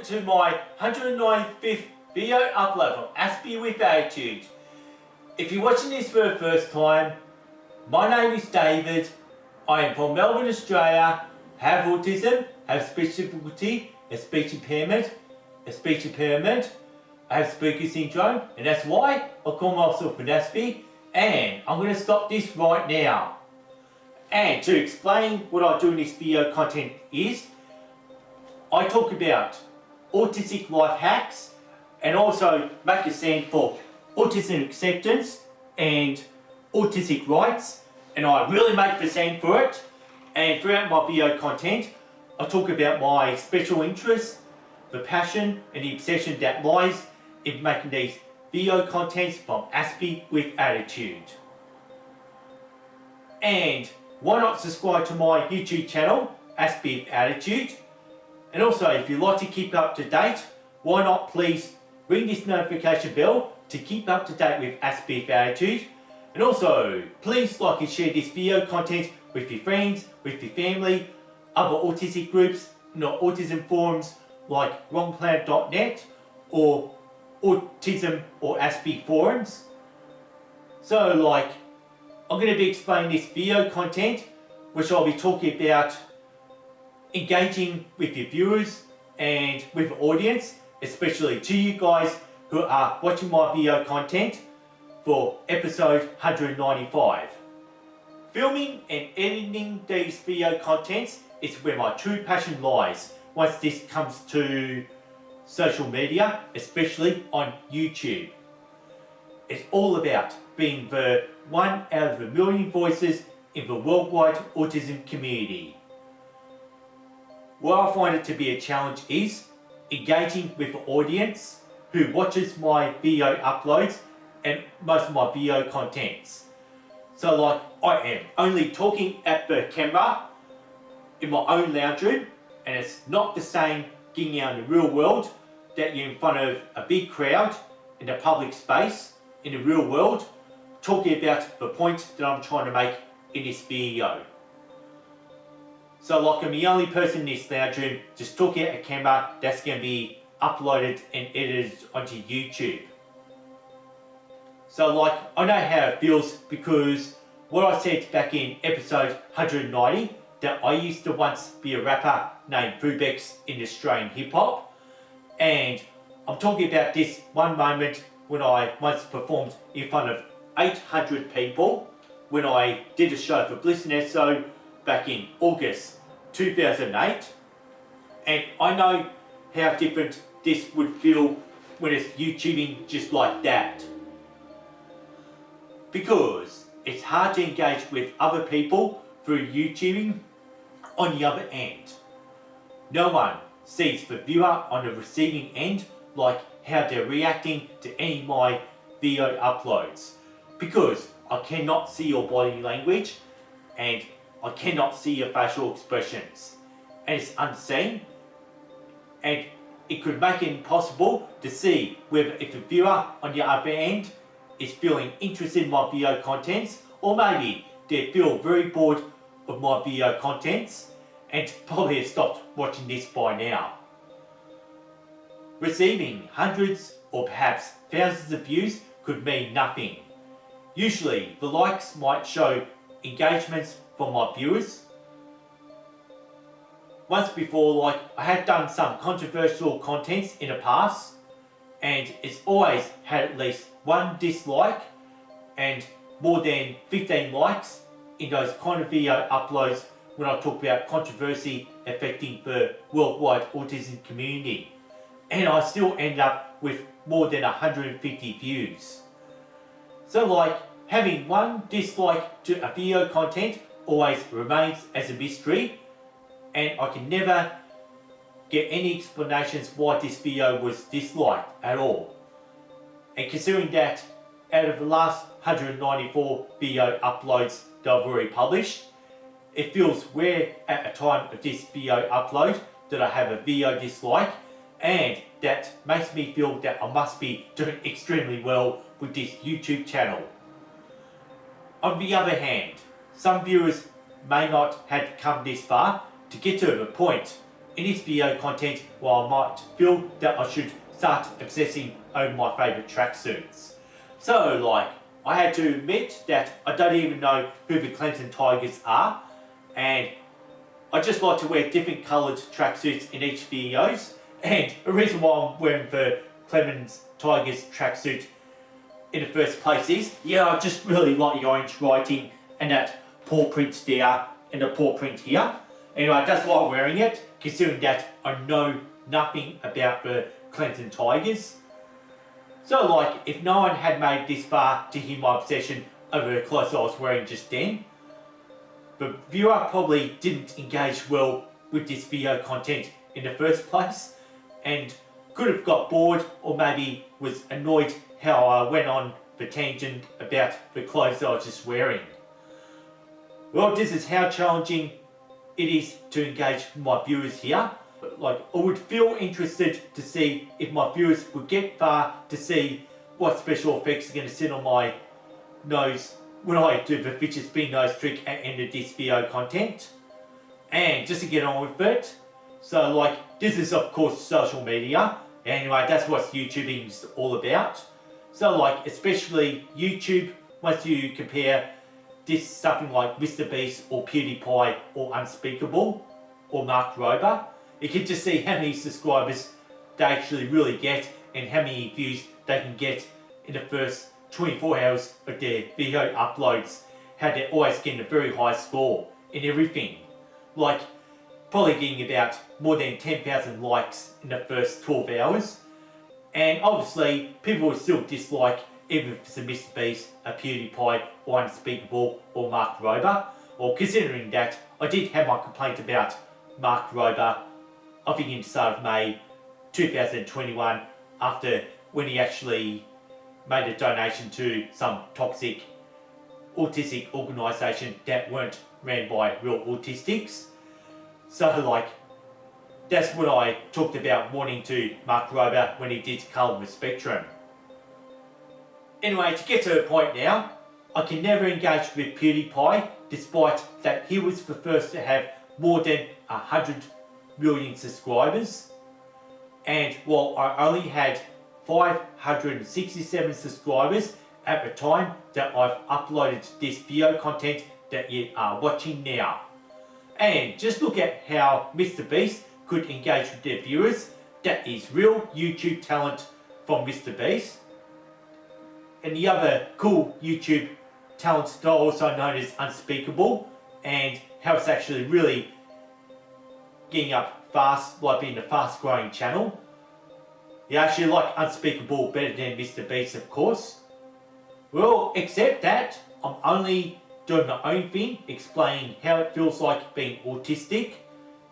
welcome to my 195th video upload from Aspie with Attitude. If you're watching this for the first time, my name is David. I am from Melbourne, Australia, have autism, have speech difficulty, a speech impairment, I have speaker syndrome, and that's why I call myself an Aspie, and I'm going to stop this right now. And to explain what I do in this video content is, I talk about autistic life hacks and also make a stand for autism acceptance and autistic rights, and I really make the stand for it. And throughout my video content I talk about my special interests, the passion and the obsession that lies in making these video contents from Aspie with Attitude. And why not subscribe to my YouTube channel, Aspie with Attitude? And also, if you'd like to keep up to date, why not please ring this notification bell to keep up to date with Aspie with Attitude. And also, please like and share this video content with your friends, with your family, other autistic groups, autism forums like wrongplanet.net or Autism or Aspie forums. So I'm going to be explaining this video content, which I'll be talking about engaging with your viewers and with the audience, especially to you guys who are watching my video content for episode 195. Filming and editing these video contents is where my true passion lies once this comes to social media, especially on YouTube. It's all about being the one out of a million voices in the worldwide autism community. What I find it to be a challenge is engaging with the audience who watches my video uploads and most of my video contents. So I am only talking at the camera in my own lounge room, and it's not the same getting out in the real world that you're in front of a big crowd in a public space in the real world talking about the point that I'm trying to make in this video. So I'm the only person in this lounge room just talking at a camera that's going to be uploaded and edited onto YouTube. So I know how it feels, because what I said back in episode 190, that I used to once be a rapper named Fubex in Australian hip hop, and I'm talking about this one moment when I once performed in front of 800 people when I did a show for Bliss and Esso back in August 2008, and I know how different this would feel when it's YouTubing just like that, because it's hard to engage with other people through YouTubing on the other end. No one sees the viewer on the receiving end like how they're reacting to any of my video uploads, because I cannot see your body language and I cannot see your facial expressions, and it's unseen, and it could make it impossible to see whether if the viewer on the other end is feeling interested in my video contents, or maybe they feel very bored of my video contents and probably have stopped watching this by now. Receiving hundreds or perhaps thousands of views could mean nothing. Usually the likes might show engagements from my viewers. Once before, I had done some controversial contents in the past, and it's always had at least one dislike and more than 15 likes in those kind of video uploads when I talk about controversy affecting the worldwide autism community, and I still end up with more than 150 views. So having one dislike to a video content always remains as a mystery, and I can never get any explanations why this video was disliked at all. And considering that out of the last 194 video uploads that I've already published, it feels rare at the time of this video upload that I have a video dislike, and that makes me feel that I must be doing extremely well with this YouTube channel. On the other hand, some viewers may not have come this far to get to the point in this video content, well, I might feel that I should start obsessing over my favourite tracksuits. So like, I had to admit that I don't even know who the Clemson Tigers are, and I just like to wear different coloured tracksuits in each videos. And the reason why I'm wearing the Clemson Tigers tracksuit in the first place is, yeah, I just really like the orange writing and that paw print there and the paw print here. Anyway, I just like wearing it, considering that I know nothing about the Clemson Tigers. So like, if no one had made this far to hear my obsession over the clothes I was wearing just then, the viewer probably didn't engage well with this video content in the first place, and could have got bored or maybe was annoyed how I went on the tangent about the clothes I was just wearing. Well, this is how challenging it is to engage my viewers here. Like, I would feel interested to see if my viewers would get far to see what special effects are going to sit on my nose when I do the fidget spin nose trick at the end of this video content. And just to get on with it, so like, this is of course social media. Anyway, that's what YouTubing is all about. So like, especially YouTube, once you compare this something like Mr. Beast or PewDiePie or Unspeakable or Mark Rober, you can just see how many subscribers they actually really get and how many views they can get in the first 24 hours of their video uploads. How they're always getting a very high score in everything. Like, probably getting about more than 10,000 likes in the first 12 hours. And obviously, people will still dislike either if it's a Mr. Beast, a PewDiePie, or Unspeakable, or Mark Rober. Or considering that I did have my complaint about Mark Rober, I think in the start of May 2021, after when he actually made a donation to some toxic autistic organisation that weren't ran by real autistics. So like, that's when I talked about wanting to Mark Rober when he did Colour the Spectrum. Anyway, to get to the point now, I can never engage with PewDiePie, despite that he was the first to have more than 100 million subscribers. And while I only had 567 subscribers at the time that I've uploaded this video content that you are watching now. And just look at how Mr. Beast could engage with their viewers. That is real YouTube talent from Mr. Beast. And the other cool YouTube talents that are also known as Unspeakable, and how it's actually really getting up fast, like being a fast growing channel. You actually like Unspeakable better than Mr. Beast, of course. Well, except that I'm only doing my own thing, explaining how it feels like being autistic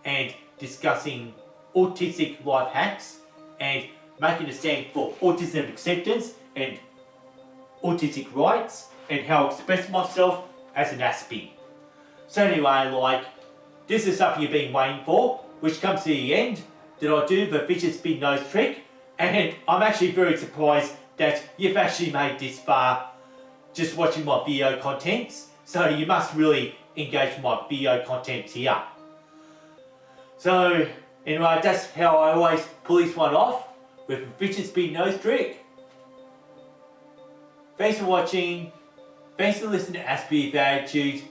and discussing autistic life hacks and making a stand for autism acceptance and autistic rights and how I express myself as an Aspie. So anyway, like, this is something you've been waiting for, which comes to the end, that I do the fidget spin nose trick, and I'm actually very surprised that you've actually made this far just watching my video contents, so you must really engage with my video contents here. So anyway, that's how I always pull this one off, with a fidget spin nose trick. Thanks for watching, thanks for listening to Aspie with Attitude,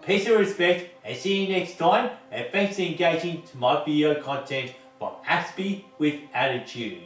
peace and respect, and see you next time, and thanks for engaging to my video content from Aspie with Attitude.